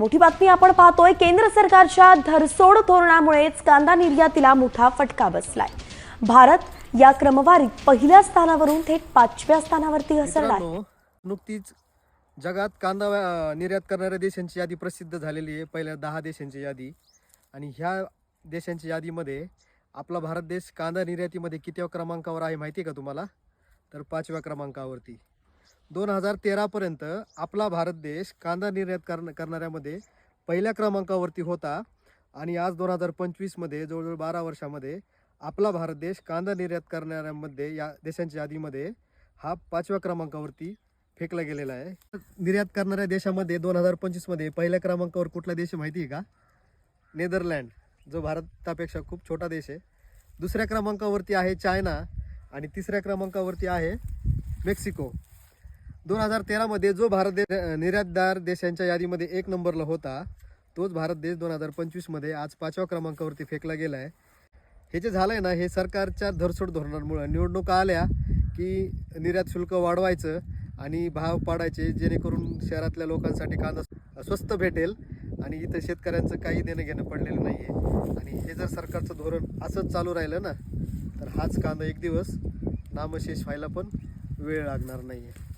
मोठी बातमी आपण पाहतोय। केंद्र सरकारच्या धरसोड धोरणामुळेच कांदा निर्यातीला मोठा फटका बसलाय। भारत या क्रमवारीत पहिल्या स्थानावरून थेट 5व्या स्थानावरती घसरला आहे। नुकतीच जगात कांदा निर्यात करणाऱ्या देशांची यादी प्रसिद्ध झालेली आहे। पहिल्या 10 देशांची यादी, आणि ह्या देशांच्या यादीमध्ये आपला भारत देश कांदा निर्यातीमध्ये कितव्या क्रमांकावर आहे माहिती आहे का तुम्हाला? तर 5व्या क्रमांकावरती। 2013 पर्यंत आपला भारत देश कांदा निर्यात करणाऱ्यामध्ये पहिल्या क्रमांकावरती होता, आणि आज 2025 मध्ये जवळजवळ 12 वर्षामध्ये आपला भारत देश कांदा निर्यात करणाऱ्यांमध्ये या देशांच्या यादीमध्ये हा 5व्या क्रमांकावरती फेकला गेलेला आहे। निर्यात करणाऱ्या देशामध्ये 2025 मध्ये पहिल्या क्रमांकावर कुठला देश माहिती आहे का? नेदरलँड, जो भारतापेक्षा खूप छोटा देश आहे। दुसऱ्या क्रमांकावरती आहे चायना, आणि तिसऱ्या क्रमांकावरती आहे मेक्सिको। 2013 मध्ये जो भारत देश निर्यातदार देशांच्या यादीमध्ये 1 नंबरला होता, तोच भारत देश 2025 मध्ये आज 5व्या क्रमांकावरती फेकला गेला आहे। हे जे झालंय ना, हे सरकारच्या धरसोड धोरणांमुळे। निवडणुका आल्या की निर्यात शुल्क वाढवायचं आणि भाव पाडायचे, जेणेकरून शहरातल्या लोकांसाठी कांदा स्वस्त भेटेल, आणि इथं शेतकऱ्यांचं काही देणं घेणं पडलेलं नाही आहे। आणि हे जर सरकारचं धोरण असंच चालू राहिलं ना, तर हाच कांदा एक दिवस नामशेष व्हायला पण वेळ लागणार नाही आहे।